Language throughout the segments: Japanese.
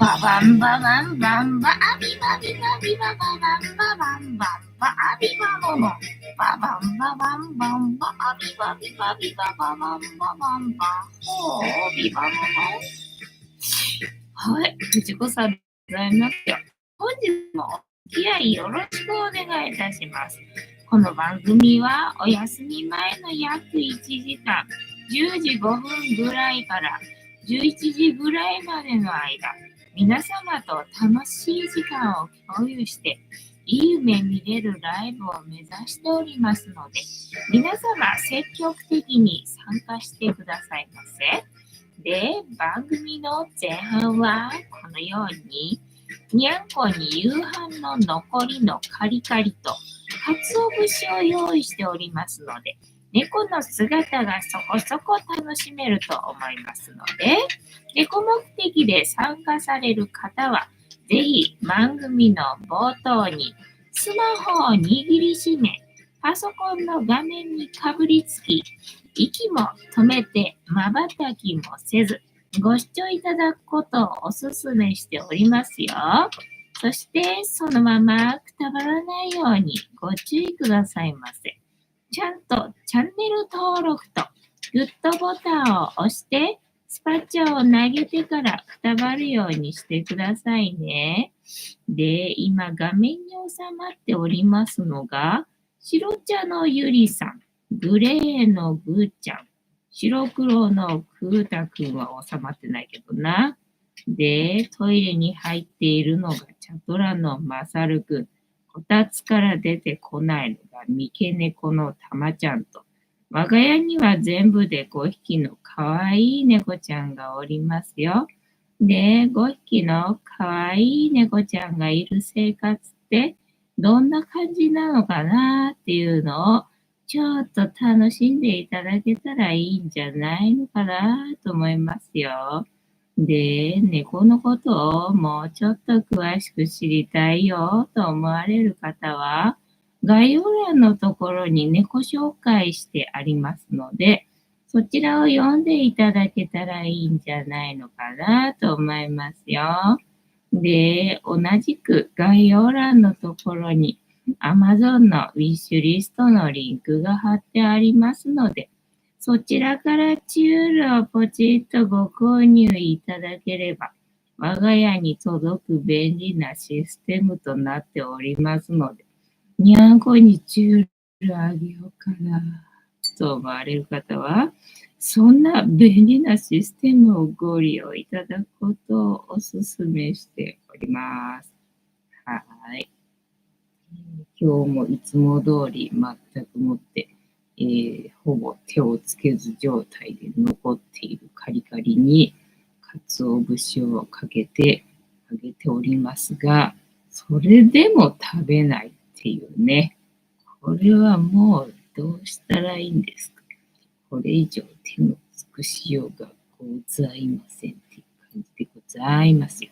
ババンババンバンバアビバビバビバババンババンバンバアビバボボババンババンバンバアビバビバビバババンババンバホービバボボ。はい、藤子さんでございますよ。本日もお付き合いよろしくお願いいたします。この番組はお休み前の約1時間、10時5分ぐらいから11時ぐらいまでの間、皆様と楽しい時間を共有して、いい夢見れるライブを目指しておりますので、皆様積極的に参加してくださいませ。で、番組の前半はこのように、にゃんこに夕飯の残りのカリカリと、鰹節を用意しておりますので、猫の姿がそこそこ楽しめると思いますので、猫目的で参加される方は、ぜひ番組の冒頭にスマホを握りしめ、パソコンの画面にかぶりつき、息も止めて瞬きもせず、ご視聴いただくことをお勧めしておりますよ。そしてそのままくたばらないようにご注意くださいませ。ちゃんとチャンネル登録とグッドボタンを押してスパチャを投げてからくたばるようにしてくださいね。で、今画面に収まっておりますのが、白茶のゆりさん、グレーのぐーちゃん、白黒のくーたくんは収まってないけどな。で、トイレに入っているのがチャトラのまさるくん、こたつから出てこないのが三毛猫のたまちゃんと、我が家には全部で5匹のかわいい猫ちゃんがおりますよ。で、5匹のかわいい猫ちゃんがいる生活ってどんな感じなのかなっていうのをちょっと楽しんでいただけたらいいんじゃないのかなと思いますよ。で、猫のことをもうちょっと詳しく知りたいよと思われる方は、概要欄のところに猫紹介してありますので、そちらを読んでいただけたらいいんじゃないのかなと思いますよ。で、同じく概要欄のところに Amazon のウィッシュリストのリンクが貼ってありますので、そちらからチュールをポチッとご購入いただければ、我が家に届く便利なシステムとなっておりますので、にゃんこにチュールあげようかなと思われる方は、そんな便利なシステムをご利用いただくことをお勧めしております。はい。今日もいつも通り全くもって、ほぼ手をつけず状態で残っているカリカリに鰹節をかけてあげておりますが、それでも食べないっていうね。これはもうどうしたらいいんですか。これ以上手の尽くしようがございませんっていう感じでございますよ。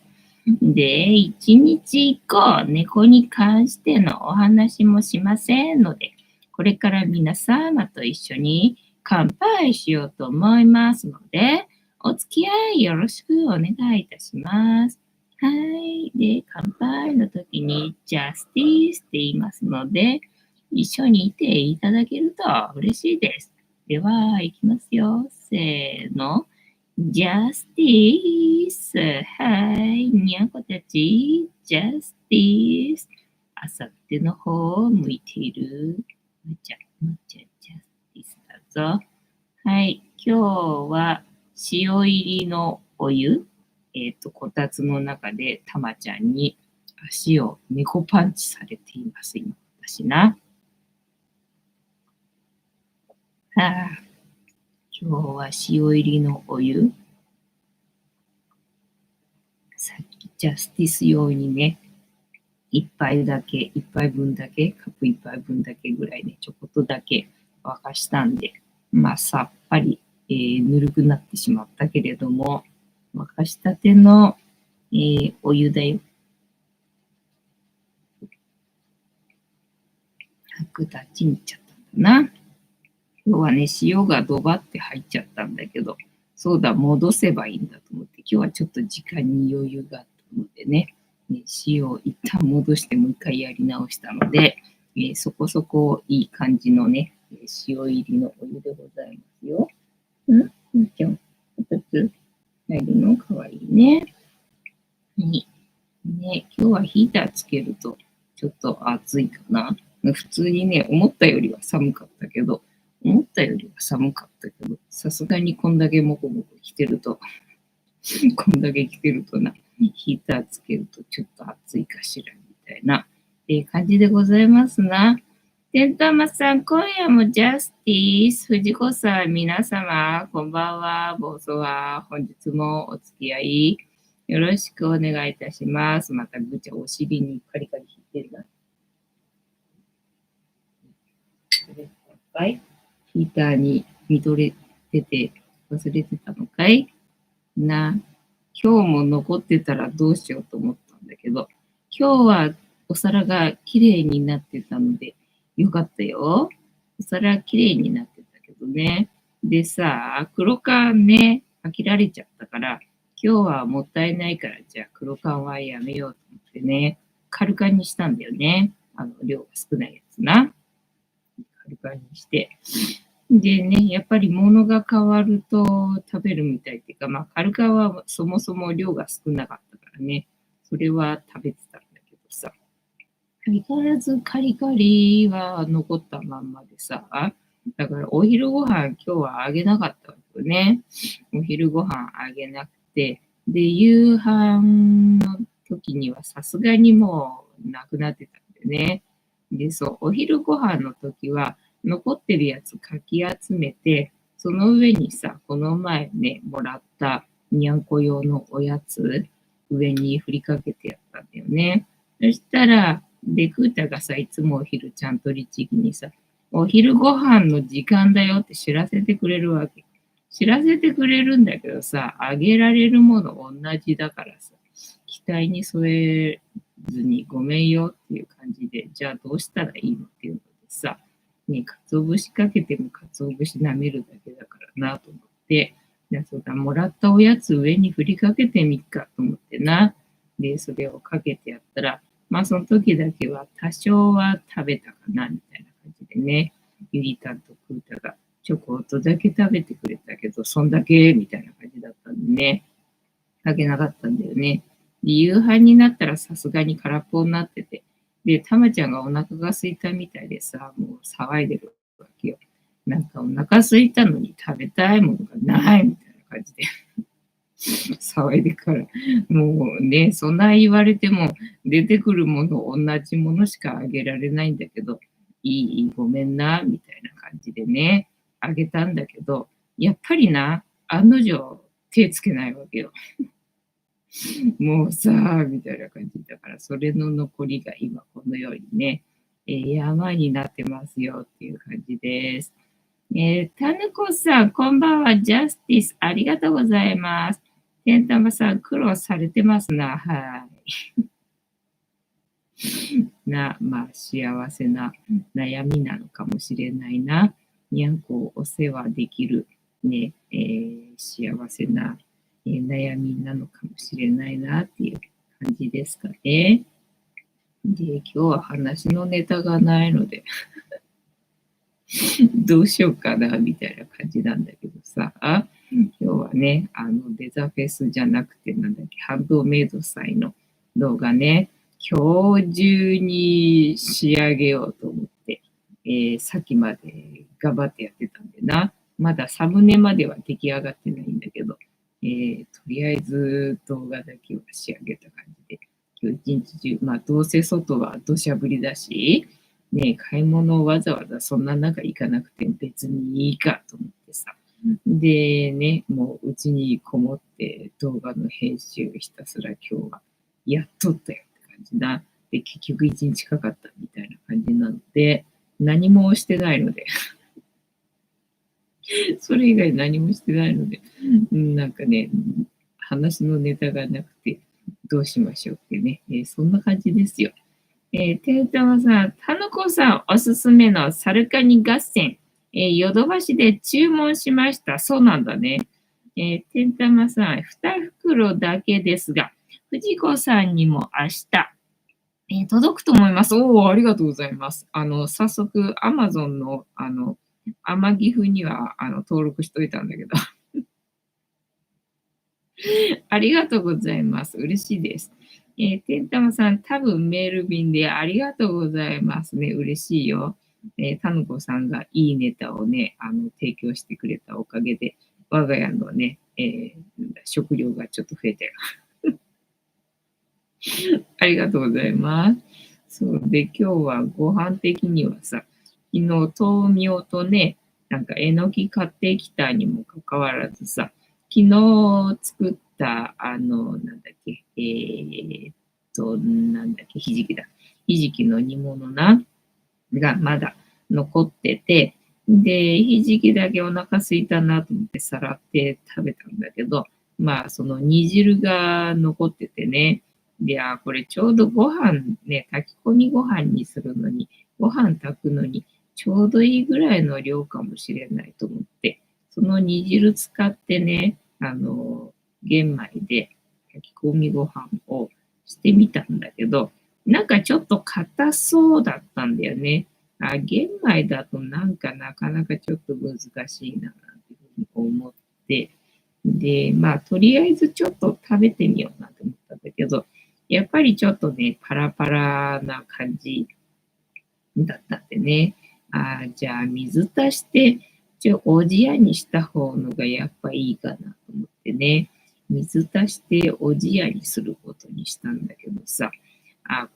で、一日一個猫に関してのお話もしませんので、これから皆様と一緒に乾杯しようと思いますので、お付き合いよろしくお願いいたします。はい。で、乾杯の時にジャスティスって言いますので、一緒にいていただけると嬉しいです。では、いきますよ。せーの。ジャスティス。はい。にゃんこたち、ジャスティス。あさっての方を向いている。まちゃ、ジャスティスだぞ。はい。今日は塩入りのお湯。こたつの中でたまちゃんに足を猫パンチされています。今、私な。はあ、今日は塩入りのお湯。さっきジャスティス用にね、一杯分だけ、カップ一杯分だけぐらいね、ちょこっとだけ沸かしたんで、さっぱり、ぬるくなってしまったけれども、沸かしたての、お湯だよ。白立ちにいっちゃったんだな。今日はね、塩がドバって入っちゃったんだけど、そうだ、戻せばいいんだと思って、今日はちょっと時間に余裕があったのでね、詩を一旦戻してもう一回やり直したので、そこそこいい感じのね、塩入りのお湯でございますよ。ちゃん、2つ入るのかわいいね。ね、今日はヒーターつけるとちょっと暑いかな。普通にね、思ったよりは寒かったけど、さすがにこんだけもこもこ着てると、な、ヒーターつけるとちょっと暑いかしら、みたいな、感じでございますな。てんたまさん、今夜もジャスティス、藤子さん、皆様、こんばんは、ボスは、本日もお付き合い、よろしくお願いいたします。また、ぐちゃお尻にカリカリ引いてるな。ヒーターに見とれてて忘れてたのかいな。今日も残ってたらどうしようと思ったんだけど、今日はお皿が綺麗になってたのでよかったよ。お皿綺麗になってたけどね。でさ、黒缶ね、飽きられちゃったから、今日はもったいないから、じゃあ黒缶はやめようと思ってね、カルカンにしたんだよね。量が少ないやつな。カルカンにして。でね、やっぱり物が変わると食べるみたいっていうか、カルカンはそもそも量が少なかったからね、それは食べてたんだけどさ、相変わらずカリカリは残ったまんまでさ、だからお昼ご飯今日はあげなかったわけよね。お昼ご飯あげなくて、で、夕飯の時にはさすがにもうなくなってたんでね。で、そう、お昼ご飯の時は、残ってるやつかき集めて、その上にさ、この前ね、もらったにゃんこ用のおやつ、上に振りかけてやったんだよね。そしたら、で、クータがさ、いつもお昼ちゃんと律儀にさ、お昼ご飯の時間だよって知らせてくれるわけ。知らせてくれるんだけどさ、あげられるもの同じだからさ、期待に添えずにごめんよっていう感じで、じゃあどうしたらいいのっていうのでさ、ね、鰹節かけても鰹節舐めるだけだからなと思って、そうだ、もらったおやつ上に振りかけてみっかと思ってな。で、それをかけてやったら、その時だけは多少は食べたかな、みたいな感じでね、ゆりたんとくーたがちょこっとだけ食べてくれたけど、そんだけ、みたいな感じだったんでね、あげなかったんだよね。で、夕飯になったらさすがに空っぽになってて、で、たまちゃんがお腹が空いたみたいでさ、もう騒いでるわけよ。なんかお腹空いたのに食べたいものがないみたいな感じで騒いでから、もうね、そんな言われても出てくるもの同じものしかあげられないんだけど、いい、ごめんな、みたいな感じでね、あげたんだけど、やっぱりな、案の定手つけないわけよ。もうさ、みたいな感じだから、それの残りが今このようにね、山になってますよっていう感じです。タヌコさん、こんばんは。ジャスティス、ありがとうございます。てんたまさん、苦労されてますな。はい。幸せな悩みなのかもしれないな。にゃんこをお世話できる、ね、幸せな悩みなのかもしれないなっていう感じですかね。で、今日は話のネタがないのでどうしようかなみたいな感じなんだけどさ、今日はね、デザフェスじゃなくて、ハンドメイド祭の動画ね、今日中に仕上げようと思って、さっきまで頑張ってやってたんでな、まだサムネまでは出来上がってないんだけど、とりあえず動画だけは仕上げた感じで、今日一日中、どうせ外は土砂降りだし、ね、買い物わざわざそんな中行かなくて別にいいかと思ってさ。でね、もううちにこもって動画の編集ひたすら今日はやっとったよって感じだ。で、結局一日かかったみたいな感じなので、何もしてないのでそれ以外何もしてないので、なんかね、話のネタがなくてどうしましょうってね、そんな感じですよ。てんたまさん、たのこさんおすすめのサルカニ合戦、ヨドバシで注文しました。そうなんだね。てんたまさん、2袋だけですが、藤子さんにも明日、届くと思います。おお、ありがとうございます。早速、Amazon の、天城府には、登録しといたんだけど。ありがとうございます。嬉しいです。てんたまさん、多分メール便でありがとうございますね。嬉しいよ。たぬこさんがいいネタをね、提供してくれたおかげで、我が家のね、食料がちょっと増えたよ。ありがとうございます。そうで、今日はご飯的にはさ、昨日豆苗とね、なんかえのき買ってきたにもかかわらずさ、昨日作った、なんだっけ、なんだっけ、ひじきだ。ひじきの煮物がまだ残ってて、で、ひじきだけお腹すいたなと思ってさらって食べたんだけど、まあ、その煮汁が残っててね、で、これちょうどご飯ね、炊き込みご飯にするのに、ご飯炊くのにちょうどいいぐらいの量かもしれないと思って、その煮汁使ってね、玄米で炊き込みご飯をしてみたんだけど、なんかちょっと硬そうだったんだよね。玄米だとなんかなかなかちょっと難しいな、なんていうふうに思って、で、まあ、とりあえずちょっと食べてみようなと思ったんだけど、やっぱりちょっとね、パラパラな感じだったんでね。じゃあ水足して、おじやにした方のがやっぱいいかなと思ってね。水足しておじやにすることにしたんだけどさ。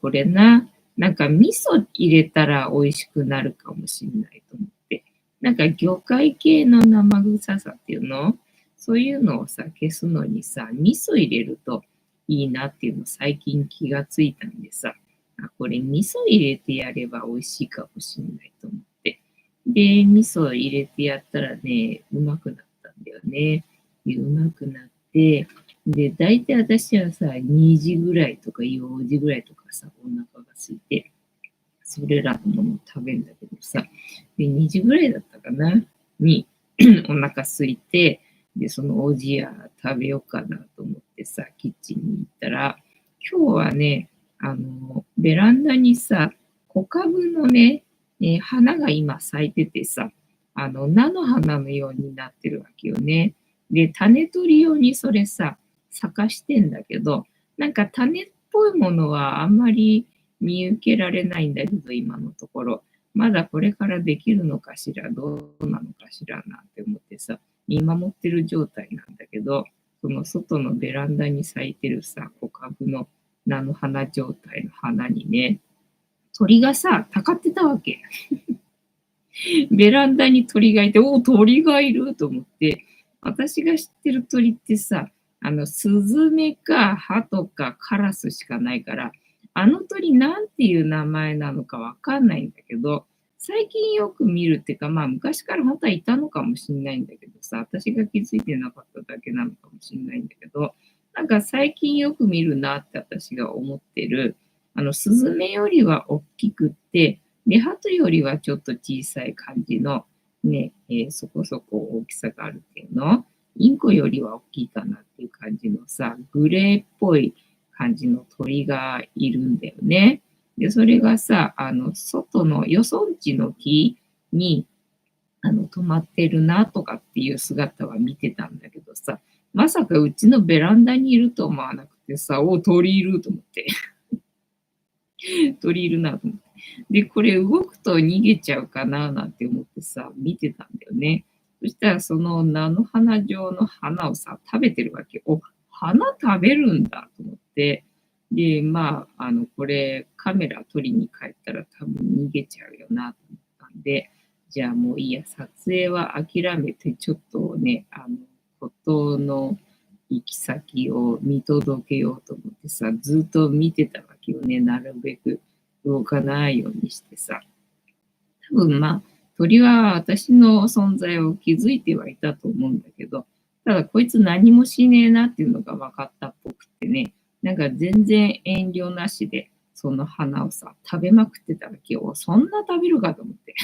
これな、なんか味噌入れたら美味しくなるかもしれないと思って。なんか魚介系の生臭さっていうのそういうのをさ、消すのにさ、味噌入れるといいなっていうの最近気がついたんでさ。これ味噌入れてやれば美味しいかもしれないと思って。で、味噌入れてやったらね、うまくなったんだよね。でうまくなって、で、大体私はさ、2時ぐらいとか4時ぐらいとかさ、お腹が空いて、それらのものを食べるんだけどさ、で、2時ぐらいだったかなに、お腹空いて、で、そのおじや食べようかなと思ってさ、キッチンに行ったら、今日はね、ベランダにさ、小株のね、花が今咲いててさ、菜の花のようになってるわけよね。で、種取り用にそれさ、咲かしてんだけど、なんか種っぽいものはあんまり見受けられないんだけど、今のところ。まだこれからできるのかしら、どうなのかしらなんて思ってさ、見守ってる状態なんだけど、その外のベランダに咲いてるさ、小株の菜の花状態の花にね、鳥がさ、たかってたわけ。ベランダに鳥がいて、お鳥がいると思って、私が知ってる鳥ってさ、スズメかハトかカラスしかないから、あの鳥なんていう名前なのかわかんないんだけど、最近よく見るっていうか、まあ昔から本当はいたのかもしれないんだけどさ、私が気づいてなかっただけなのかもしれないんだけど、なんか最近よく見るなって私が思ってる、スズメよりは大きくって、で、鳩よりはちょっと小さい感じの、ね、そこそこ大きさがあるっていうの。インコよりは大きいかなっていう感じのさ、グレーっぽい感じの鳥がいるんだよね。で、それがさ、外のよそんちの木に、止まってるなとかっていう姿は見てたんだけどさ、まさかうちのベランダにいると思わなくてさ、鳥いると思って。鳥いるなと思って。で、これ動くと逃げちゃうかななんて思ってさ、見てたんだよね。そしたらその菜の花状の花をさ、食べてるわけ。花食べるんだと思って。で、まあ、これカメラ撮りに帰ったら多分逃げちゃうよなと思ったんで、じゃあもういいや、撮影は諦めて、ちょっとね、ことの行き先を見届けようと思ってさ、ずっと見てたわけよね。なるべく動かないようにしてさ。多分まあ、鳥は私の存在を気づいてはいたと思うんだけど、ただこいつ何もしねえなっていうのが分かったっぽくてね、なんか全然遠慮なしで、その花をさ、食べまくってたわけよ。そんな食べるかと思って。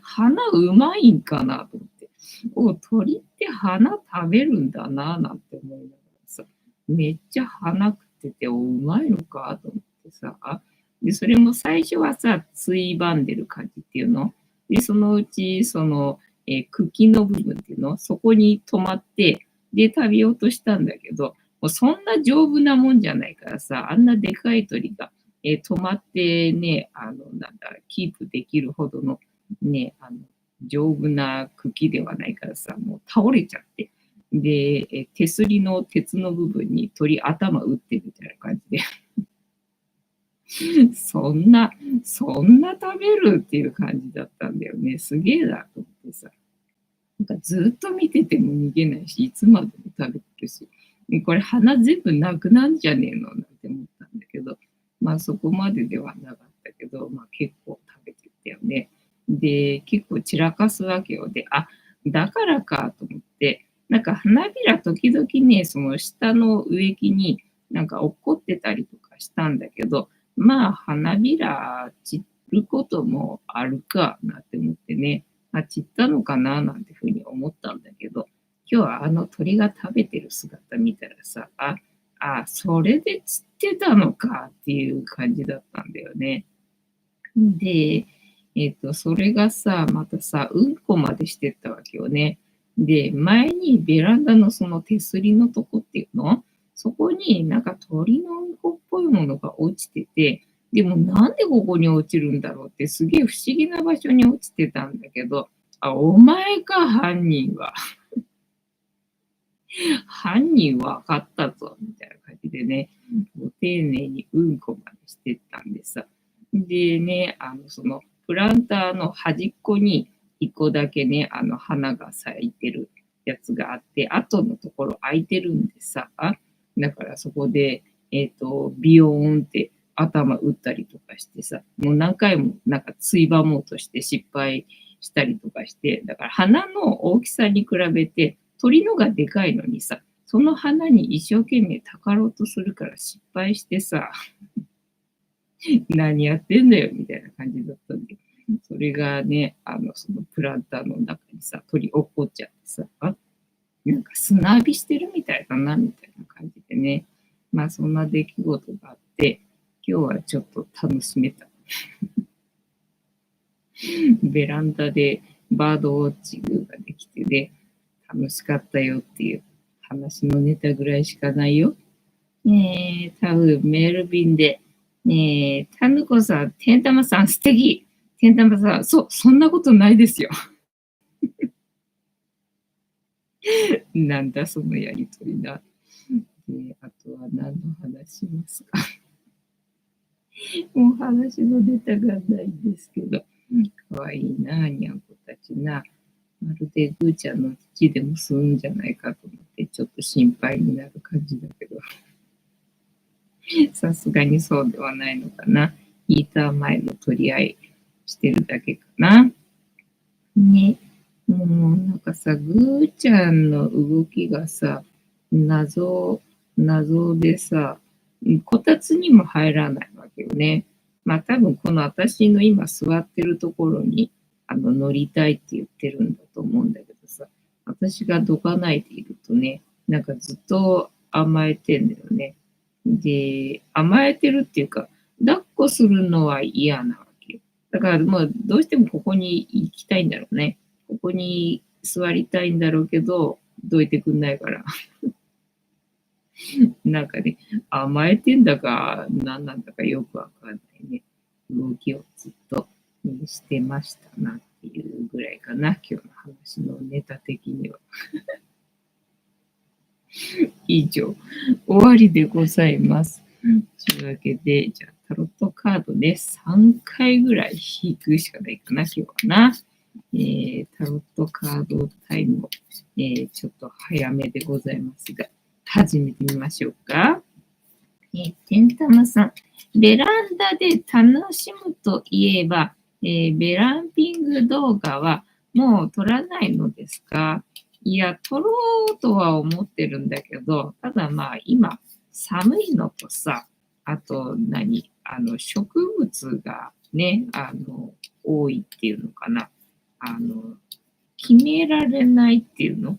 花うまいんかなと思って。鳥って花食べるんだななんて思いながらさ。めっちゃ花食ってて、うまいのかと思ってさ。で、それも最初はさ、ついばんでる感じっていうの。で、そのうち、茎の部分っていうの、そこに止まって、で、食べようとしたんだけど、もうそんな丈夫なもんじゃないからさ、あんなでかい鳥が、止まってね、キープできるほどの、ね、丈夫な茎ではないからさ、もう倒れちゃって。で、手すりの鉄の部分に鳥頭打ってみたいな感じで、そんな、そんな食べるっていう感じだったんだよね。すげえなと思ってさ。なんかずっと見てても逃げないし、いつまでも食べてるし、これ花全部なくなんじゃねえのなんて思ったんだけど、まあそこまでではなかったけど、まあ結構食べてたよね。で、結構散らかすわけよ。で、だからかと思って、なんか花びら時々ね、その下の植木になんか落っこってたりとかしたんだけど、まあ花びら散ることもあるかなって思ってね、散ったのかななんてふうに思ったんだけど、今日はあの鳥が食べてる姿見たらさ、それで散ってたのかっていう感じだったんだよね。で、それがさ、またさ、うんこまでしてったわけよね。で、前にベランダのその手すりのとこっていうの、そこになんか鳥のうんこっぽいものが落ちてて、でもなんでここに落ちるんだろうってすげえ不思議な場所に落ちてたんだけど、お前か、犯人は。犯人分かったぞ、みたいな感じでね、ご丁寧にうんこまでしてったんでさ。でね、プランターの端っこに一個だけね、花が咲いてるやつがあって、後のところ空いてるんでさ、だからそこで、ビヨーンって頭打ったりとかしてさ、もう何回もなんかついばもうとして失敗したりとかして、だから花の大きさに比べて鳥のがでかいのにさ、その花に一生懸命たかろうとするから失敗してさ、何やってんだよみたいな感じだったんで、それがね、そのプランターの中にさ、鳥落っこっちゃってさ、なんか砂浴びしてるみたいだな、みたいな感じでね。まあそんな出来事があって、今日はちょっと楽しめた。ベランダでバードウォッチングができてね、楽しかったよっていう話のネタぐらいしかないよ。多分メール便で、タヌコさん、てんたまさん素敵。てんたまさん、そんなことないですよ。なんだそのやりとりだ。あとは何の話しますか。もう話のネタがないんですけど、かわいいな、にゃんこたちな。まるでぐーちゃんの父でも吸うんじゃないかと思って、ちょっと心配になる感じだけど、さすがにそうではないのかな。ヒーター前の取り合いしてるだけかな。ね。もうなんかさ、ぐーちゃんの動きがさ、謎でさ、こたつにも入らないわけよね。まあ多分この私の今座ってるところに乗りたいって言ってるんだと思うんだけどさ、私がどかないでいるとね、なんかずっと甘えてんだよね。で、甘えてるっていうか、抱っこするのは嫌なわけよ。だからもうどうしてもここに行きたいんだろうね。ここに座りたいんだろうけど、どいてくんないから。なんかね、甘えてんだか、何なんだかよくわかんないね。動きをずっとしてましたなっていうぐらいかな。今日の話のネタ的には。以上、終わりでございます。というわけで、じゃあ、タロットカードで3回ぐらい引くしかないかな、今日はな。タロットカードタイムを、ちょっと早めでございますが、始めてみましょうか。てんたまさん、ベランダで楽しむといえば、ベランピング動画はもう撮らないのですか？いや、撮ろうとは思ってるんだけど、ただまあ今、寒いのとさ、あと植物がね、多いっていうのかな。決められないっていうの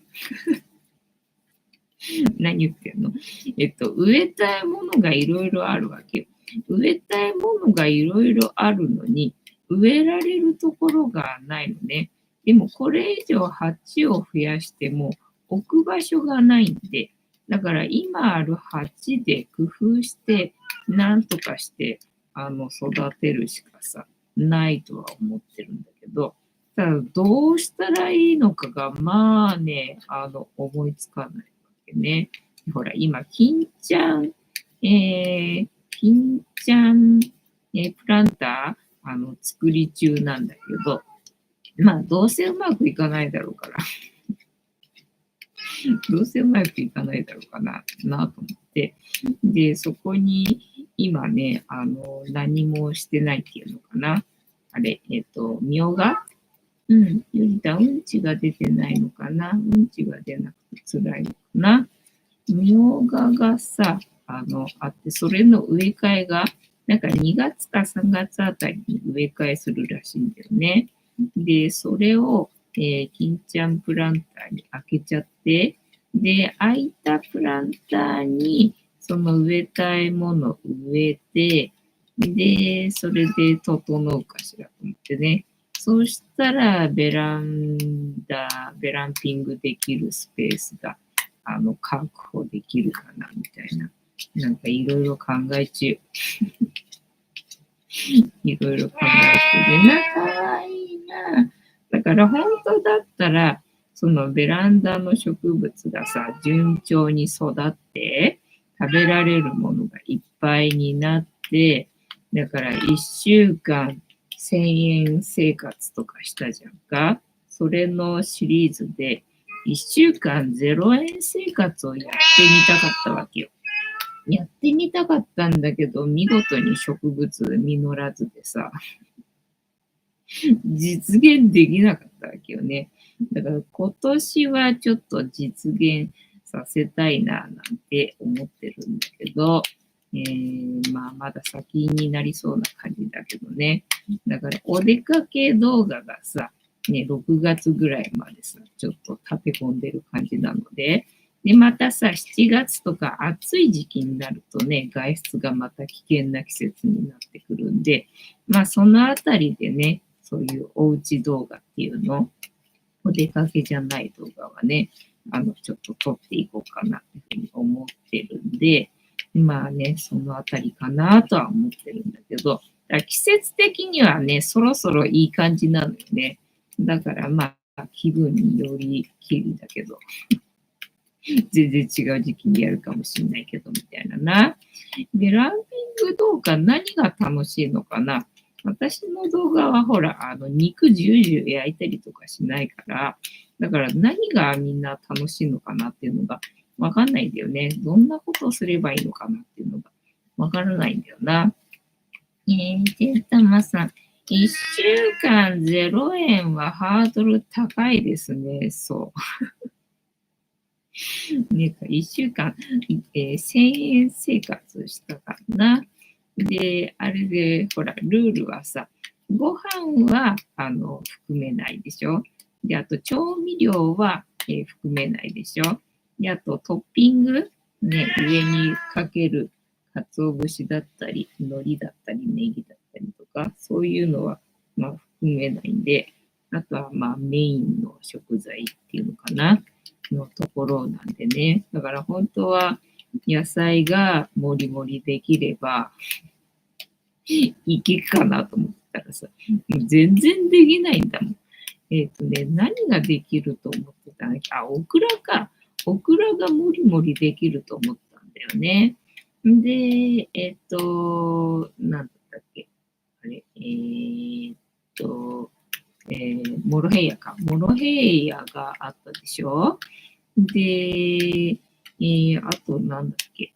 何言ってんの？植えたいものがいろいろあるわけよ。植えたいものがいろいろあるのに、植えられるところがないのね。でもこれ以上鉢を増やしても置く場所がないんで、だから今ある鉢で工夫して、なんとかして、育てるしかさ、ないとは思ってるんだけど、ただどうしたらいいのかが、まあね、思いつかないわけね。ほら、今、金ちゃん、プランター、作り中なんだけど、まあ、どうせうまくいかないだろうから、どうせうまくいかないだろうかなと思って、で、そこに今ね、何もしてないっていうのかな。あれ、みょうがゆりたうんちが出てないのかな、うんちが出なくて辛いのかな。みょうががさ、あって、それの植え替えが、なんか2月か3月あたりに植え替えするらしいんだよね。で、それを、金ちゃんプランターに開けちゃって、で、空いたプランターに、その植えたいものを植えて、で、それで整うかしらと思ってね。そうしたら、ベランピングできるスペースが、確保できるかな、みたいな。なんかいろいろ考え中。いろいろ考えてるな。かわいいな。だから本当だったら、そのベランダの植物がさ、順調に育って、食べられるものがいっぱいになって、だから1週間1000円生活とかしたじゃんか。それのシリーズで、1週間0円生活をやってみたかったわけよ。やってみたかったんだけど、見事に植物実らずでさ、実現できなかったわけよね。だから今年はちょっと実現させたいななんて思ってるんだけど、まあまだ先になりそうな感じだけどね。だからお出かけ動画がさ、ね、6月ぐらいまでさ、ちょっと立て込んでる感じなので、で、またさ、7月とか暑い時期になるとね、外出がまた危険な季節になってくるんで、まあそのあたりでね、そういうおうち動画っていうの、お出かけじゃない動画はね、ちょっと撮っていこうかなっていうふうに思ってるんで、まあね、そのあたりかなとは思ってるんだけど、季節的にはね、そろそろいい感じなのよね。だからまあ、気分によりきりだけど、全然違う時期にやるかもしれないけど、みたいなな。で、ランピング動画何が楽しいのかな。私の動画はほら、肉ジュージュー焼いたりとかしないから、だから何がみんな楽しいのかなっていうのがわかんないんだよね。どんなことをすればいいのかなっていうのがわからないんだよな。てたまさん、1週間0円はハードル高いですね。そう。ね、1週間、1000円生活したからな。で、あれで、ほら、ルールはさ、ご飯は、含めないでしょ。で、あと、調味料は、含めないでしょ。で、あと、トッピング、ね、上にかける、鰹節だったり、海苔だったり、ネギだったりとか、そういうのは、まあ、含めないんで、あとは、まあ、メインの食材っていうのかな。のところなんでね。だから本当は野菜がもりもりできればいけるかなと思ったらさ、全然できないんだもん。何ができると思ってたんだっけ。あ、オクラか。オクラがもりもりできると思ったんだよね。で、なんだったっけ。あれ、モロヘイヤか。モロヘイヤがあったでしょ。で、あとなんだっけ、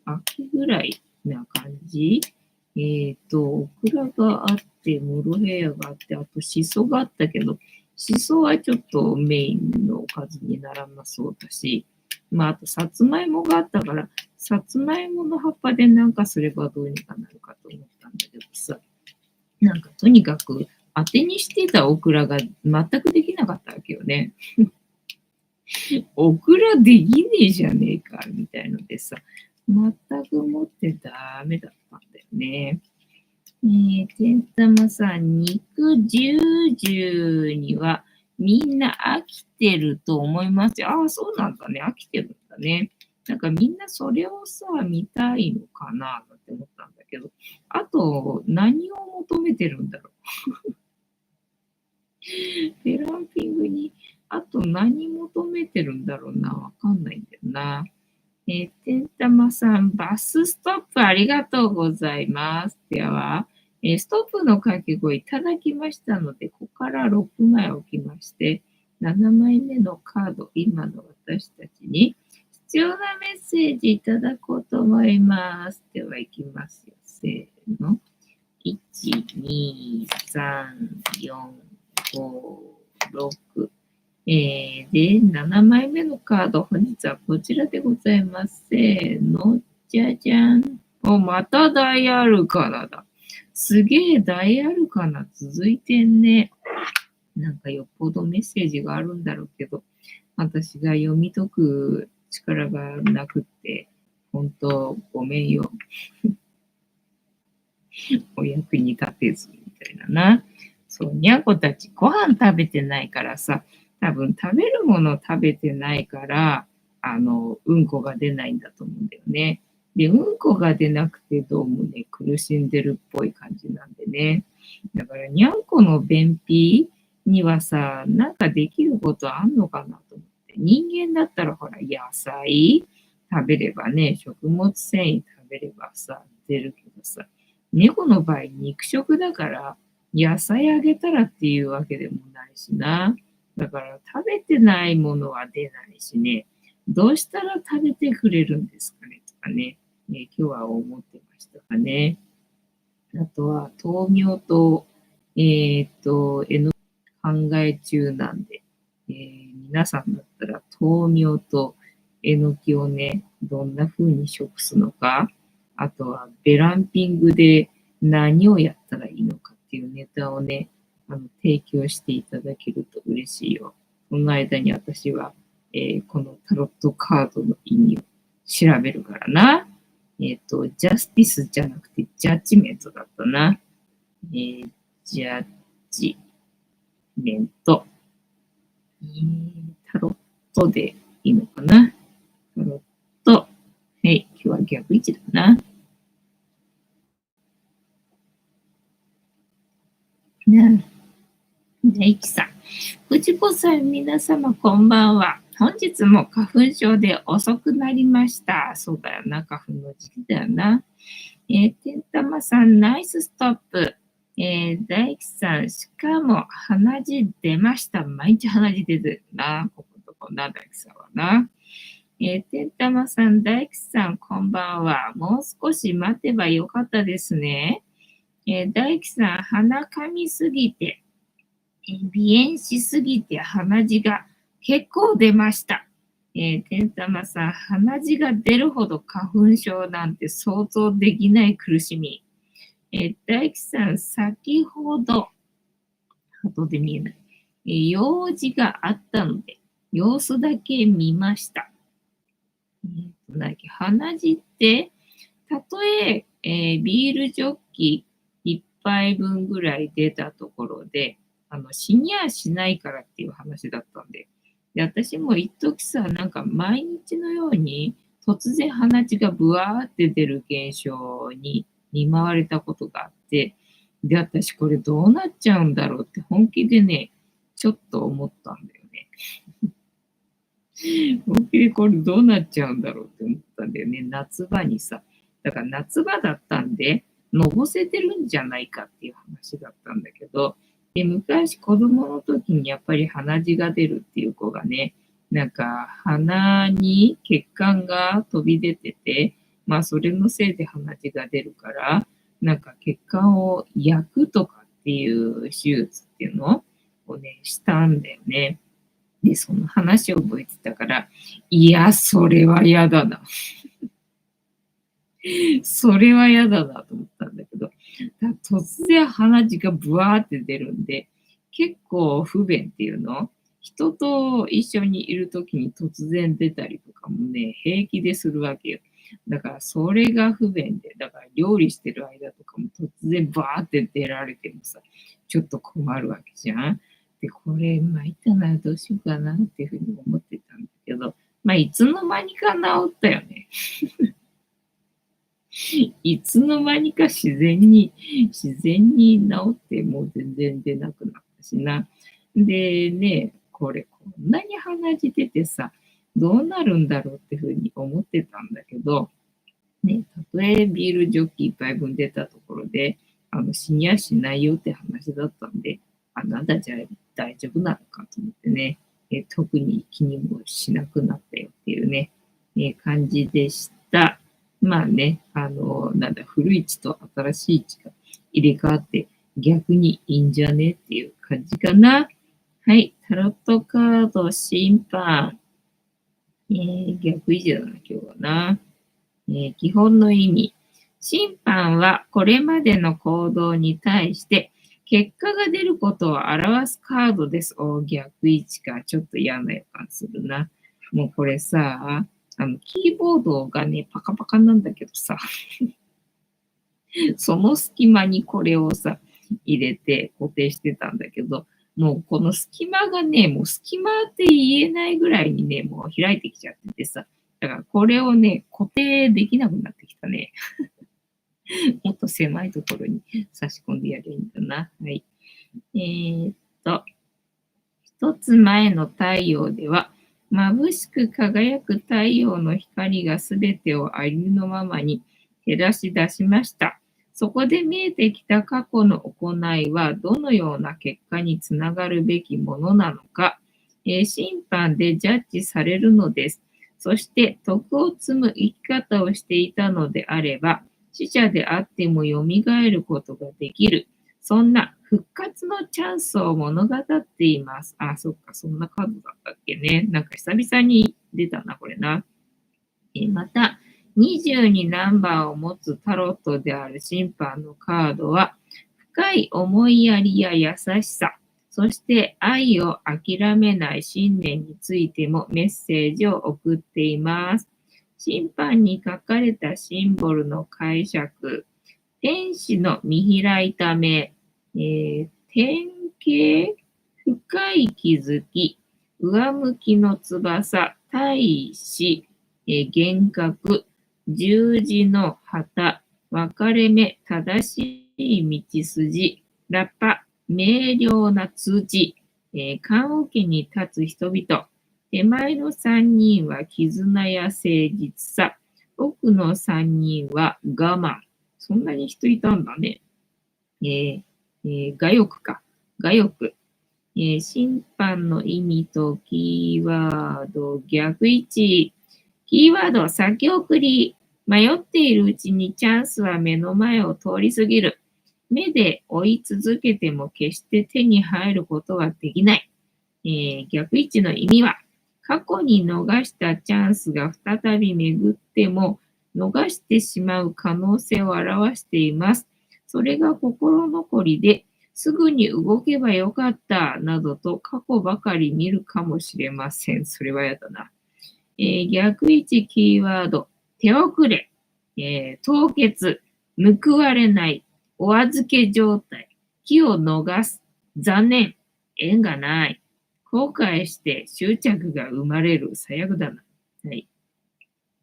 秋ぐらいな感じ。オクラがあって、モロヘイヤがあって、あとシソがあったけど、シソはちょっとメインのおかずにならなそうだし、まあ、あとさつまいもがあったから、さつまいもの葉っぱでなんかすればどうにかなるかと思ったんだけどさ、なんかとにかく当てにしてたオクラが全くできなかったわけよね。オクラできねえじゃねえか、みたいのでさ、全くもってダメだったんだよね。てんたまさん、肉十十にはみんな飽きてると思いますよ。ああ、そうなんだね。飽きてるんだね。なんかみんなそれをさ、見たいのかなって思ったんだけど、あと、何を求めてるんだろう。グランピングに、あと何求めてるんだろうな。わかんないんだよな。てんたまさん、バスストップありがとうございます。では、ストップの掛け声いただきましたので、ここから6枚置きまして、7枚目のカード、今の私たちに必要なメッセージいただこうと思います。では、いきますよ。せーの。1、2、3、4、5、6。で、7枚目のカード、本日はこちらでございます。せーの、じゃじゃん。お、またダイアルカナだ。すげえダイアルカナ続いてんね。なんかよっぽどメッセージがあるんだろうけど、私が読み解く力がなくって、本当ごめんよ。お役に立てず、みたいなな。そう、にゃんこたちご飯食べてないからさ、多分食べるもの食べてないから、うんこが出ないんだと思うんだよね。で、うんこが出なくてどうもね、苦しんでるっぽい感じなんでね。だから、にゃんこの便秘にはさ、なんかできることあんのかなと思って。人間だったらほら、野菜食べればね、食物繊維食べればさ、出るけどさ、猫の場合肉食だから、野菜あげたらっていうわけでもないしな。だから食べてないものは出ないしね、どうしたら食べてくれるんですかねとかね、今日は思ってましたかね。あとは豆苗と、考え中なんで、皆さんだったら豆苗とえのきをね、どんな風に食すのか、あとはベランピングで何をやったらいいのかっていうネタをね、提供していただけると嬉しいよ。その間に私は、このタロットカードの意味を調べるからな。ジャスティスじゃなくてジャッジメントだったな。ジャッジメント。タロットでいいのかな。タロット。はい、今日は逆位置だな。大輝さん。藤子さん、皆様こんばんは。本日も花粉症で遅くなりました。そうだよな、花粉の時期だよな。てんたまさん、ナイスストップ。大輝さん、しかも鼻血出ました。毎日鼻血出てるな。こことこな、大輝さんはな。てんたまさん、大輝さん、こんばんは。もう少し待てばよかったですね。大輝さん、鼻かみすぎて、鼻炎しすぎて鼻血が結構出ました。てんたまさん、鼻血が出るほど花粉症なんて想像できない苦しみ。大輝さん、先ほど、後で見えない。用事があったので、様子だけ見ました。鼻血って、たとえビールジョッキ1杯分ぐらい出たところで、死にはしないからっていう話だったんで、私も一時さ、なんか毎日のように突然鼻血がブワーって出る現象に見舞われたことがあって、で、私これどうなっちゃうんだろうって本気でね、ちょっと思ったんだよね。本気でこれどうなっちゃうんだろうって思ったんだよね。夏場にさ。だから夏場だったんで、のぼせてるんじゃないかっていう話だったんだけど、で、昔子供の時にやっぱり鼻血が出るっていう子がね、なんか鼻に血管が飛び出てて、まあそれのせいで鼻血が出るから、なんか血管を焼くとかっていう手術っていうのをね、したんだよね。で、その話を覚えてたから、いや、それは嫌だな。それは嫌だなと思ったんだけど、突然鼻血がブワーって出るんで、結構不便っていうの人と一緒にいるときに突然出たりとかもね、平気でするわけよ。だからそれが不便で、だから料理してる間とかも突然バーって出られてもさ、ちょっと困るわけじゃん。で、これ参ったな、どうしようかなっていうふうに思ってたんだけど、まあ、いつの間にか治ったよね。いつの間にか自然に治ってもう全然出なくなったしな。でね、これこんなに鼻血出てさ、どうなるんだろうってふうに思ってたんだけど、ね、たとえビールジョッキ一杯分出たところで、死にやしないよって話だったんで、あ、なんだじゃあ大丈夫なのかと思ってね、特に気にもしなくなったよっていうね、感じでした。まあね、なんだ、古い血と新しい血が入れ替わって逆にいいんじゃねっていう感じかな。はい、タロットカード審判。逆位置だな、今日はな。基本の意味。審判はこれまでの行動に対して結果が出ることを表すカードです。逆位置か。ちょっと嫌な予感するな。もうこれさ、キーボードがね、パカパカなんだけどさ、その隙間にこれをさ、入れて固定してたんだけど、もうこの隙間がね、もう隙間って言えないぐらいにね、もう開いてきちゃっててさ、だからこれをね、固定できなくなってきたね。もっと狭いところに差し込んでやるんだな。はい。一つ前の太陽では、眩しく輝く太陽の光がすべてをありのままに照らし出しました。そこで見えてきた過去の行いはどのような結果につながるべきものなのか、審判でジャッジされるのです。そして徳を積む生き方をしていたのであれば、死者であっても蘇ることができる。そんな復活のチャンスを物語っています。あ、そっか、そんなカードだったっけね。なんか久々に出たな、これな。また、22ナンバーを持つタロットである審判のカードは、深い思いやりや優しさ、そして愛を諦めない信念についてもメッセージを送っています。審判に書かれたシンボルの解釈、天使の見開いた目、典型、深い気づき、上向きの翼、大使、幻覚、十字の旗、分かれ目、正しい道筋、ラッパ、明瞭な通知、棺桶に立つ人々、手前の三人は絆や誠実さ、奥の三人は我慢。そんなに人いたんだね。我欲か。我欲。審判の意味とキーワード、逆位置。キーワード、先送り。迷っているうちにチャンスは目の前を通り過ぎる。目で追い続けても決して手に入ることはできない。逆位置の意味は、過去に逃したチャンスが再び巡っても、逃してしまう可能性を表しています。それが心残りで、すぐに動けばよかったなどと過去ばかり見るかもしれません。それはやだな。逆位置キーワード、手遅れ、凍結、報われない、お預け状態、気を逃す、残念、縁がない、後悔して執着が生まれる、最悪だな。はい。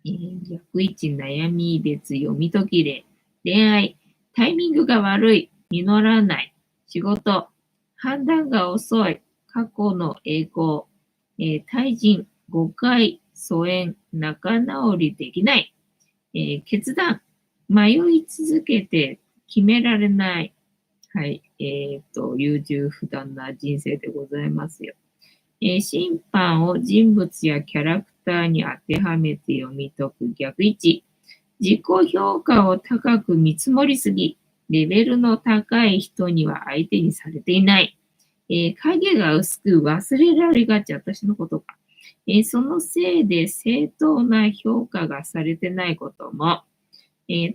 逆位置悩み別読み解き例、恋愛、タイミングが悪い、実らない、仕事、判断が遅い、過去の栄光、対人、誤解、疎遠、仲直りできない、決断、迷い続けて決められない。はい。優柔不断な人生でございますよ。審判を人物やキャラクターに当てはめて読み解く逆位置。自己評価を高く見積もりすぎ、レベルの高い人には相手にされていない。影が薄く忘れられがち、私のことか。そのせいで正当な評価がされてないことも、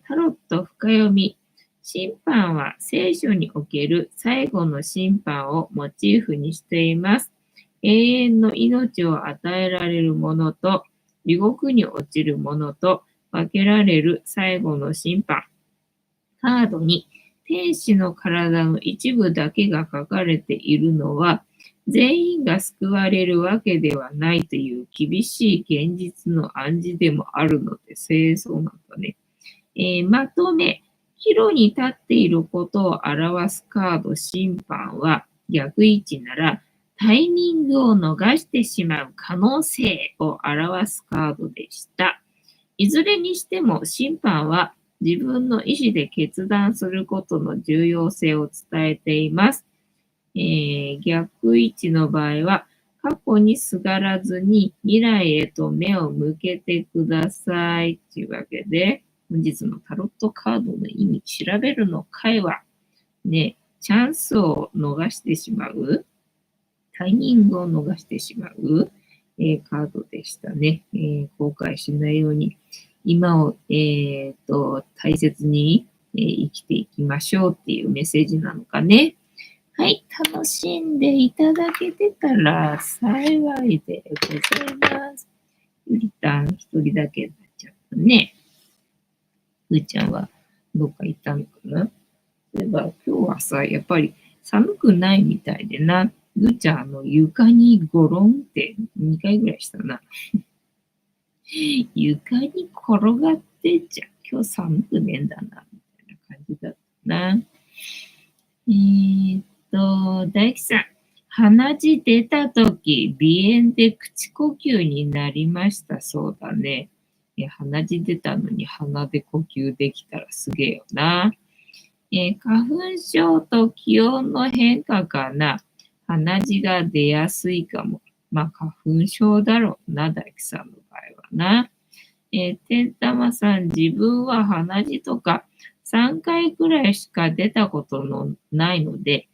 タロット深読み。審判は聖書における最後の審判をモチーフにしています。永遠の命を与えられるものと、地獄に落ちるものと分けられる最後の審判。カードに天使の体の一部だけが書かれているのは、全員が救われるわけではないという厳しい現実の暗示でもあるので、そうなんだね。まとめ、岐路に立っていることを表すカード審判は逆位置ならタイミングを逃してしまう可能性を表すカードでした。いずれにしても審判は自分の意思で決断することの重要性を伝えています。逆位置の場合は過去にすがらずに未来へと目を向けてくださいというわけで、本日のタロットカードの意味調べるの回は、ね、チャンスを逃してしまう、タイミングを逃してしまう、カードでしたね。後悔しないように、今を、大切に、生きていきましょうっていうメッセージなのかね。はい、楽しんでいただけてたら幸いでございます。ゆりたん一人だけになっちゃったね。ふーちゃんはどっか行ったのかな。そういえば今日はさ、やっぱり寒くないみたいでな。ふーちゃん床にゴロンって2回ぐらいしたな。床に転がってんじゃん。今日寒くねえんだな。みたいな感じだったな。大樹さん。鼻血出たとき、鼻炎で口呼吸になりました。そうだね。鼻血出たのに鼻で呼吸できたらすげえよな。花粉症と気温の変化かな。鼻血が出やすいかも。まあ、花粉症だろうな、大樹さんの場合はな。てんたまさん、自分は鼻血とか3回くらいしか出たことのないので、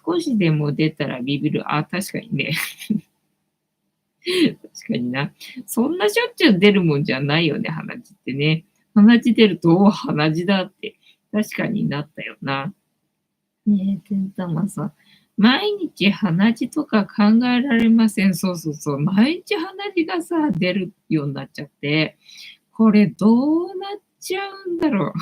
少しでも出たらビビる。あ、確かにね。確かにな。そんなしょっちゅう出るもんじゃないよね、鼻血ってね。鼻血出ると、鼻血だって、確かになったよな。ねえ、てんたまさん。毎日鼻血とか考えられません。そうそうそう。毎日鼻血がさ、出るようになっちゃって、これどうなっちゃうんだろう。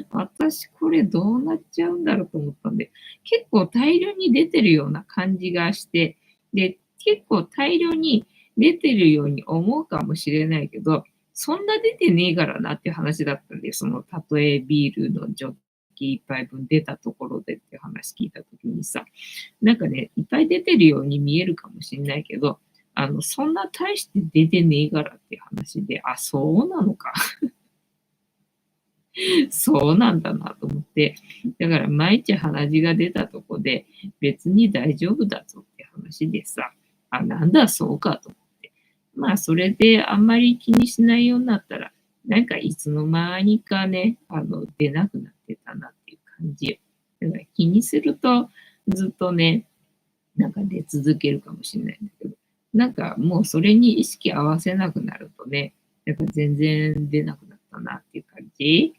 私、これどうなっちゃうんだろうと思ったんで、結構大量に出てるような感じがして、で、結構大量に出てるように思うかもしれないけど、そんな出てねえからなっていう話だったんで、その、たとえビールのジョッキ一杯分出たところでって話聞いたときにさ、なんかね、いっぱい出てるように見えるかもしれないけど、そんな大して出てねえからっていう話で、あ、そうなのか。そうなんだなと思って、だから毎日鼻血が出たとこで別に大丈夫だぞって話でさ、あ、なんだそうかと思って。まあそれであんまり気にしないようになったら、なんかいつの間にかね、出なくなってたなっていう感じよ。だから気にするとずっとね、なんか出続けるかもしれないんだけど、なんかもうそれに意識合わせなくなるとね、やっぱ全然出なくなったなっていう感じ。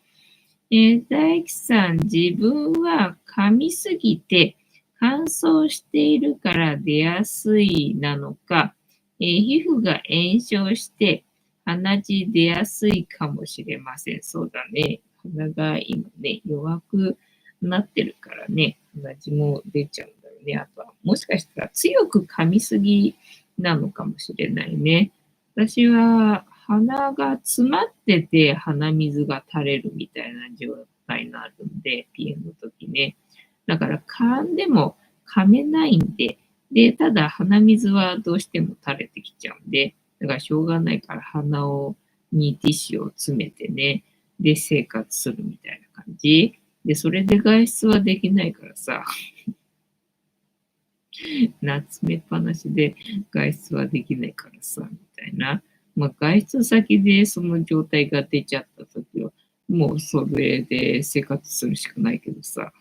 大樹さん、自分は噛みすぎて乾燥しているから出やすいなのか、皮膚が炎症して鼻血出やすいかもしれません。そうだね。鼻が今ね、弱くなってるからね、鼻血も出ちゃうんだよね。あとは、もしかしたら強く噛みすぎなのかもしれないね。私は鼻が詰まってて鼻水が垂れるみたいな状態になるんで、鼻炎の時ね。だから噛んでも噛めないんで、で、ただ鼻水はどうしても垂れてきちゃうんで、だからしょうがないからにティッシュを詰めてね、で、生活するみたいな感じ。で、それで外出はできないからさ、夏めっぱなしで外出はできないからさ、みたいな。まあ、外出先でその状態が出ちゃった時は、もうそれで生活するしかないけどさ。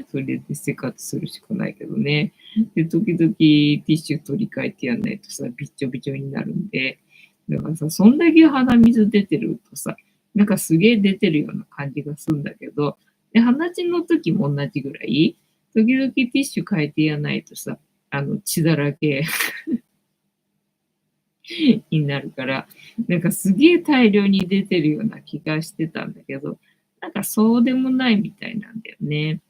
それで生活するしかないけどね。で、時々ティッシュ取り替えてやんないとさ、びっちょびちょになるんで。だからさ、そんだけ鼻水出てるとさ、なんかすげえ出てるような感じがするんだけど、で、鼻血の時も同じぐらい時々ティッシュ変えてやないとさ、血だらけになるから、なんかすげえ大量に出てるような気がしてたんだけど、なんかそうでもないみたいなんだよね。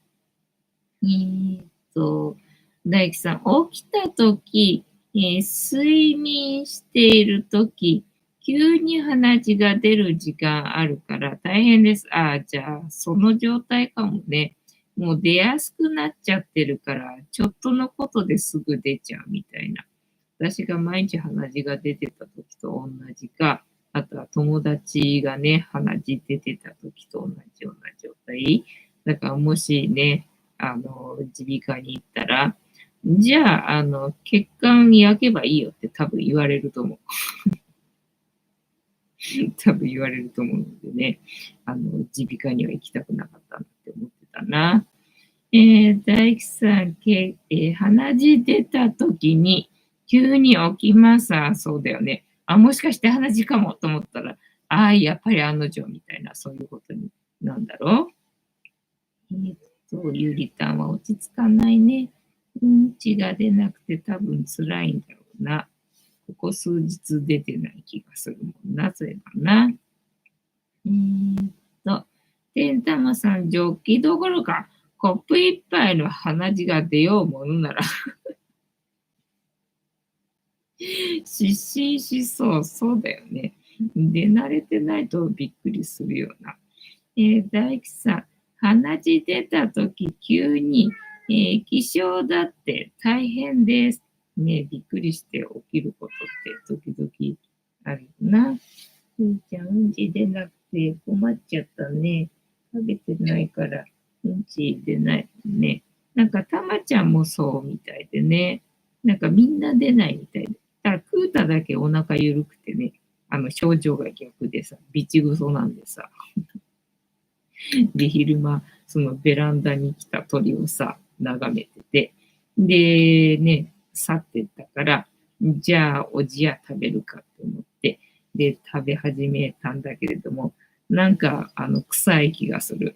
えーっと、大樹さん、起きたとき、睡眠しているとき、急に鼻血が出る時間あるから大変です。ああ、じゃあ、その状態かもね。もう出やすくなっちゃってるから、ちょっとのことですぐ出ちゃうみたいな。私が毎日鼻血が出てた時と同じか、あとは友達がね、鼻血出てた時と同じような状態。だからもしね、耳鼻科に行ったら、じゃあ、血管焼けばいいよって多分言われると思う。多分言われると思うのでね、耳鼻科には行きたくなかったなって思ってたな。大吉さん、鼻血出た時に急に起きます。あ、そうだよね。あ、もしかして鼻血かもと思ったら、ああ、やっぱり案の定みたいな、そういうことになんだろう。ゆりたんは落ち着かないね。うんちが出なくて多分辛いんだろうな。ここ数日出てない気がするもんな、そういえばな。えーっと、てんたまさん、ジョッキどころか、コップ一杯の鼻血が出ようものなら失神しそう、そうだよね。出慣れてないとびっくりするような。大吉さん、鼻血出たとき急に、気象だって大変です。ね、びっくりして起きることって時々あるな。ふーちゃん、うんち出なくて困っちゃったね。食べてないから、うんち出ないね。なんか、たまちゃんもそうみたいでね。なんか、みんな出ないみたいで。だから、クータだけお腹緩くてね、症状が逆でさ、ビチグソなんでさ。で、昼間、そのベランダに来た鳥をさ、眺めてて、で、ね、去ってったから、じゃあ、おじや食べるかと思って、で、食べ始めたんだけれども、なんか、臭い気がする。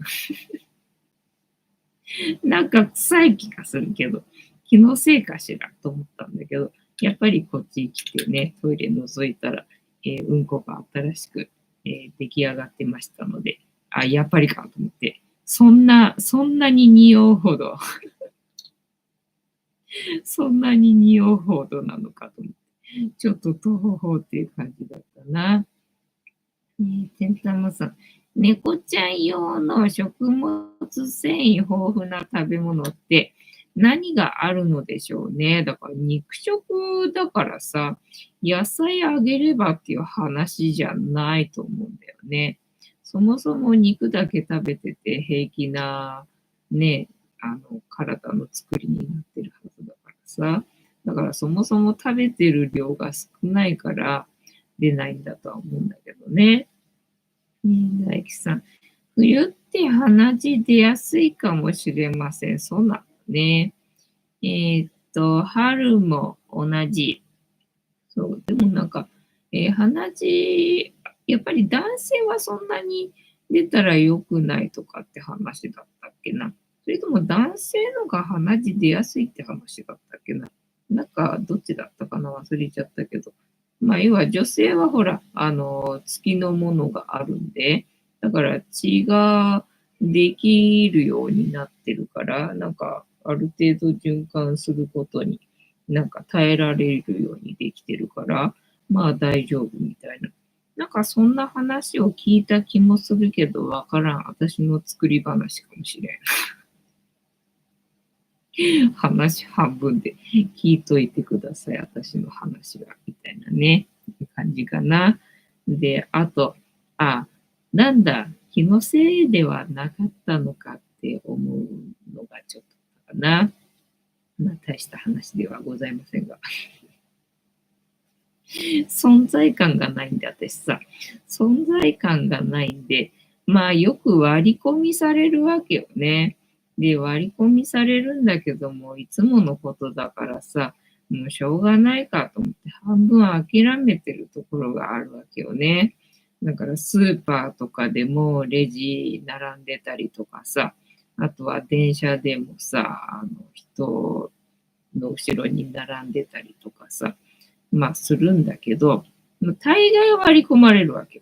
なんか臭い気がするけど、気のせいかしらと思ったんだけど、やっぱりこっち来てね、トイレ覗いたら、うんこが新しく、出来上がってましたので、あ、やっぱりかと思って、そんなに匂うほど、そんなに匂うほどなのかと思って、ちょっととほほっていう感じだったな。てんたまさん、猫ちゃん用の食物繊維豊富な食べ物って何があるのでしょうね。だから肉食だからさ、野菜あげればっていう話じゃないと思うんだよね。そもそも肉だけ食べてて平気なね、体の作りになってるはずだからさ。だからそもそも食べてる量が少ないから出ないんだとは思うんだけどね。大吉さん。冬って鼻血出やすいかもしれません。そうなのね。春も同じ。そう、でもなんか、鼻血、やっぱり男性はそんなに出たら良くないとかって話だったっけな。それとも男性のが鼻血出やすいって話だったっけな。なんか、どっちだったかな忘れちゃったけど。まあ、要は女性はほら、月のものがあるんで、だから血ができるようになってるから、なんか、ある程度循環することになんか耐えられるようにできてるから、まあ大丈夫みたいな。なんかそんな話を聞いた気もするけど、わからん。私の作り話かもしれん。話半分で聞いといてください。私の話は。みたいなね。感じかな。で、あと、あ、なんだ、気のせいではなかったのかって思うのがちょっとかな。まあ大した話ではございませんが。存在感がないんで、私さ。存在感がないんで、まあよく割り込みされるわけよね。で、割り込みされるんだけども、いつものことだからさ、もうしょうがないかと思って半分諦めてるところがあるわけよね。だからスーパーとかでもレジ並んでたりとかさ、あとは電車でもさ、人の後ろに並んでたりとかさ、まあするんだけど、大概割り込まれるわけ。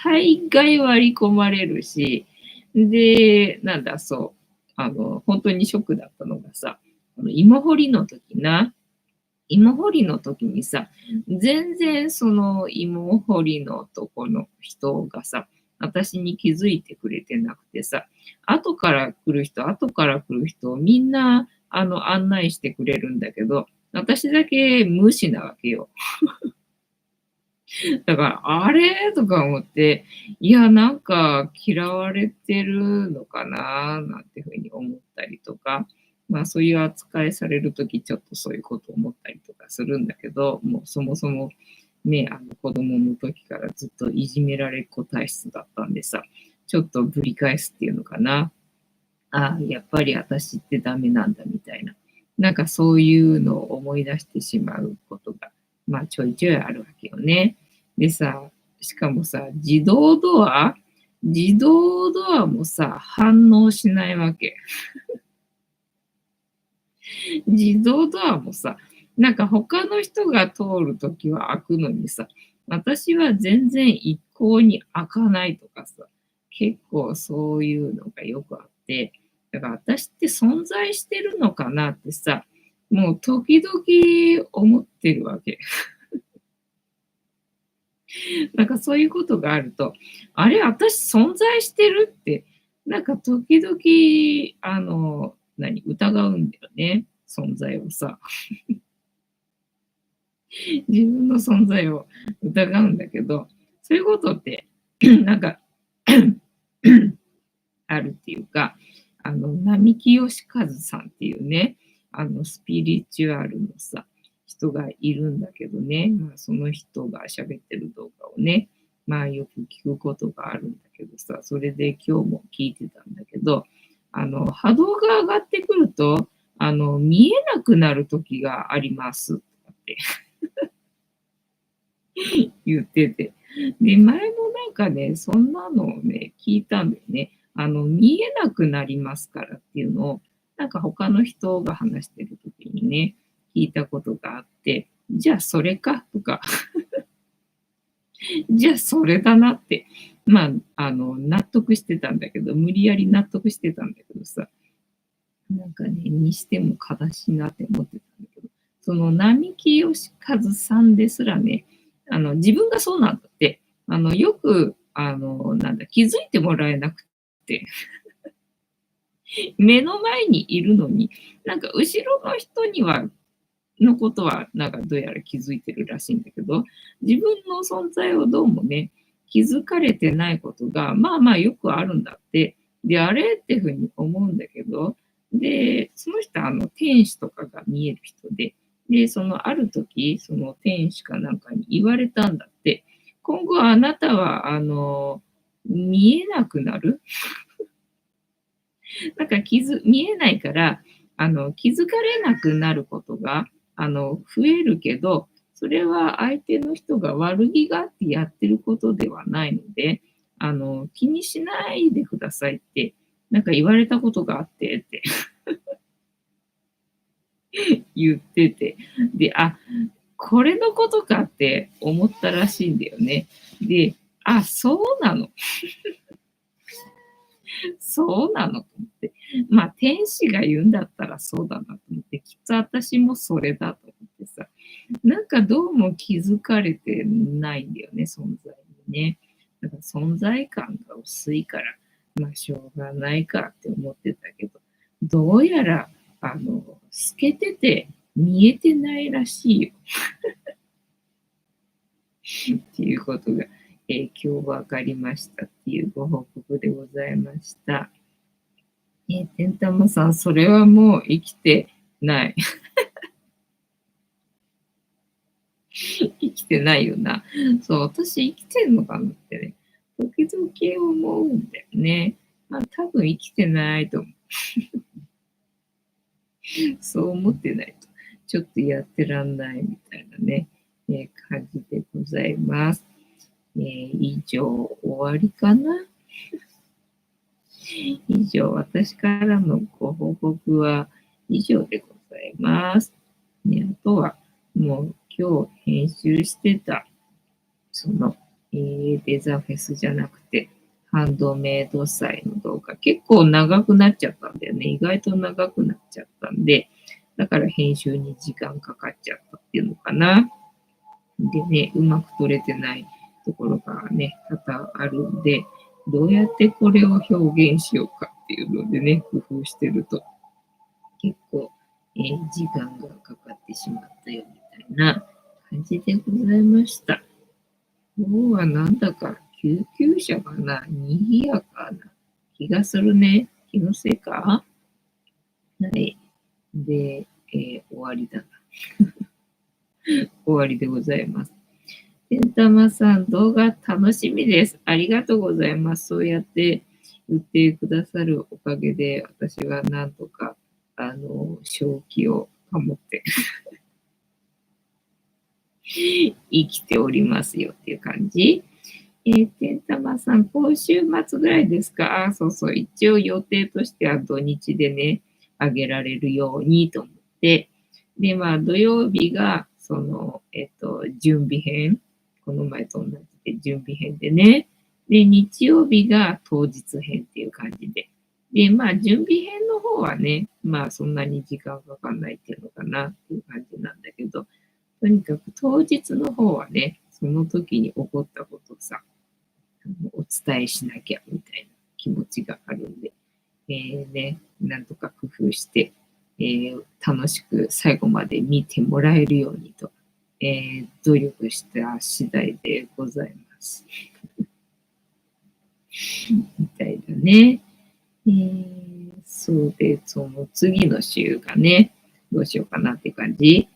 大概割り込まれるし、で、なんだ、そう、本当にショックだったのがさ、芋掘りの時な、芋掘りの時にさ、全然その芋掘りのとこの人がさ、私に気づいてくれてなくてさ、後から来る人をみんな、案内してくれるんだけど、私だけ無視なわけよ。だから、あれとか思って、いや、なんか嫌われてるのかななんていうふうに思ったりとか、まあそういう扱いされるとき、ちょっとそういうこと思ったりとかするんだけど、もうそもそもね、子供の時からずっといじめられっ子体質だったんでさ、ちょっとぶり返すっていうのかな。ああ、やっぱり私ってダメなんだみたいな。なんかそういうのを思い出してしまうことが、まあちょいちょいあるわけよね。でさ、しかもさ、自動ドアもさ、反応しないわけ。自動ドアもさ、なんか他の人が通るときは開くのにさ、私は全然一向に開かないとかさ、結構そういうのがよくあって、だから私って存在してるのかなってさ、もう時々思ってるわけ。なんかそういうことがあると、あれ、私存在してるって、なんか時々、疑うんだよね、存在をさ。自分の存在を疑うんだけど、そういうことって、なんかあるっていうか、並木義和さんっていうね、スピリチュアルのさ、人がいるんだけどね、まあ、その人が喋ってる動画をね、まあよく聞くことがあるんだけどさ、それで今日も聞いてたんだけど、波動が上がってくると、見えなくなる時がありますとかって言ってて。で、前もなんかね、そんなのをね、聞いたんだよね。見えなくなりますからっていうのを、なんか他の人が話してる時にね、聞いたことがあって、じゃあそれかとか、じゃあそれだなって、まあ、納得してたんだけど、無理やり納得してたんだけどさ、なんかね、にしても悲しいなって思ってたんだけど、その並木義和さんですらね、自分がそうなんだって、よく、気づいてもらえなくて、目の前にいるのに、なんか後ろの人には、のことは、なんかどうやら気づいてるらしいんだけど、自分の存在をどうもね、気づかれてないことが、まあまあよくあるんだって。で、あれっていうふうに思うんだけど、で、その人は天使とかが見える人で、で、そのある時、その天使かなんかに言われたんだって。今後あなたは、見えなくなるなんか見えないから、気づかれなくなることが、増えるけど、それは相手の人が悪気があってやってることではないので、気にしないでくださいって、なんか言われたことがあってって言ってて、で、あ、これのことかって思ったらしいんだよね。で、あ、そうなの。そうなのと思って。まあ、天使が言うんだったらそうだなと思って、きっと私もそれだと思ってさ、なんかどうも気づかれてないんだよね、存在にね。だから存在感が薄いから、まあ、しょうがないかって思ってたけど、どうやら、透けてて見えてないらしいよっていうことが、今日分かりましたっていうご報告でございました。てんたまさん、それはもう生きてない。生きてないよな。そう、私生きてんのかなってね、時々思うんだよね。まあ、多分生きてないと思う。そう思ってないと、ちょっとやってらんないみたいなね、感じでございます。以上、終わりかな。以上、私からのご報告は以上でございます。ね、あとは、もう今日編集してた、その、デザフェスじゃなくて、ハンドメイド祭の動画、結構長くなっちゃったんだよね。意外と長くなっちゃったんで、だから編集に時間かかっちゃったっていうのかな。でね、うまく撮れてないところがね、多々あるんで、どうやってこれを表現しようかっていうのでね、工夫してると結構、時間がかかってしまったよみたいな感じでございました。今日はなんだか救急車がな、賑やかな気がするね。気のせいか。はい。で、終わりだな。終わりでございます。てんたまさん、動画楽しみです。ありがとうございます。そうやって言ってくださるおかげで、私はなんとか、正気を保って生きておりますよっていう感じ。てんたまさん、今週末ぐらいですか？そうそう、一応予定としては土日でね、あげられるようにと思って、で、まあ、土曜日が、準備編。この前と同じで準備編でね。で、日曜日が当日編っていう感じで。で、まあ、準備編の方はね、まあ、そんなに時間かかんないっていうのかなっていう感じなんだけど、とにかく当日の方はね、その時に起こったことをさ、お伝えしなきゃみたいな気持ちがあるんで、なんとか工夫して、楽しく最後まで見てもらえるようにと、努力した次第でございます。みたいだね。そうで、その次の週がね、どうしようかなって感じ。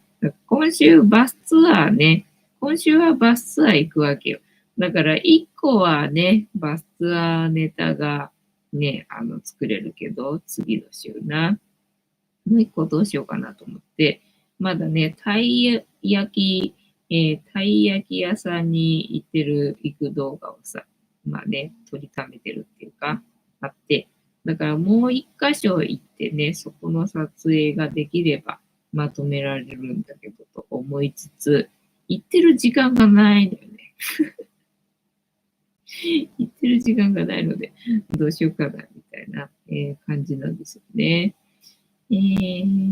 今週バスツアーね、今週はバスツアー行くわけよ。だから1個はね、バスツアーネタがね、作れるけど、次の週な。もう1個どうしようかなと思って、まだね、たい焼き屋さんに行く動画をさ、まあね、撮りためてるっていうか、あって、だからもう一箇所行ってね、そこの撮影ができればまとめられるんだけどと思いつつ、行ってる時間がないのよね。行ってる時間がないので、どうしようかな、みたいな、感じなんですよね。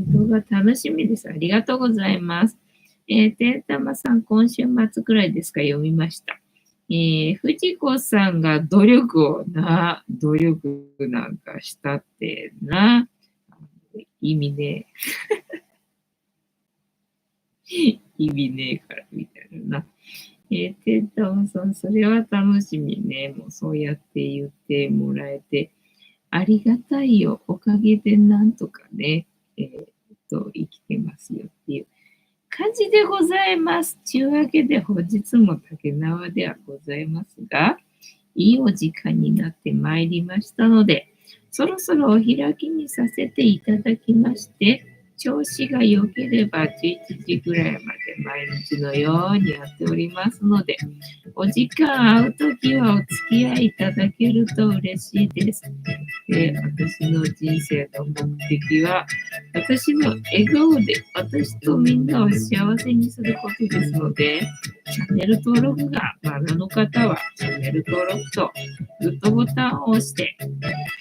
動画楽しみです。ありがとうございます。てんたまさん、今週末くらいですか？読みました。藤子さんが努力なんかしたってな、意味ねえ、意味ねえからみたいなな。てんたまさん、それは楽しみね。もうそうやって言ってもらえて、ありがたいよ。おかげでなんとかね、生きてますよっていう感じでございます。というわけで本日も竹縄ではございますが、いいお時間になってまいりましたので、そろそろお開きにさせていただきまして、調子が良ければ11時ぐらいまで毎日のようにやっておりますので、お時間合うときはお付き合いいただけると嬉しいです。で、私の人生の目的は、私の笑顔で私とみんなを幸せにすることですので、チャンネル登録がまだの方は、チャンネル登録とグッドボタンを押して、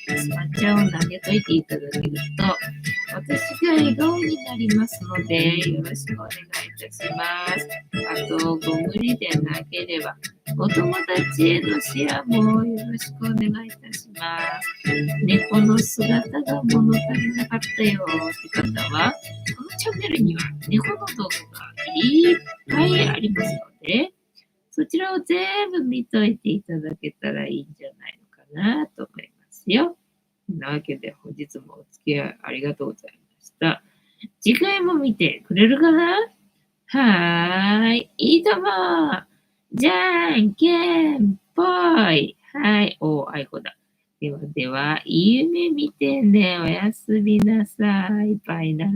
スパチャを投げといていただけると、私が笑顔になりますので、よろしくお願いいたします。あと、ご無理でなければ、お友達へのシェアもよろしくお願いいたします。猫の姿が物足りなかったよって方は、このチャンネルには猫の動画がいっぱいありますので、そちらを全部見といていただけたらいいんじゃないのかなと思いますよ。そんなわけで本日もお付き合いありがとうございました。次回も見てくれるかな？はーい。いいとも。じゃんけんぽい。はい。あいこだ。ではでは、いい夢見てね。おやすみなさい。バイなら。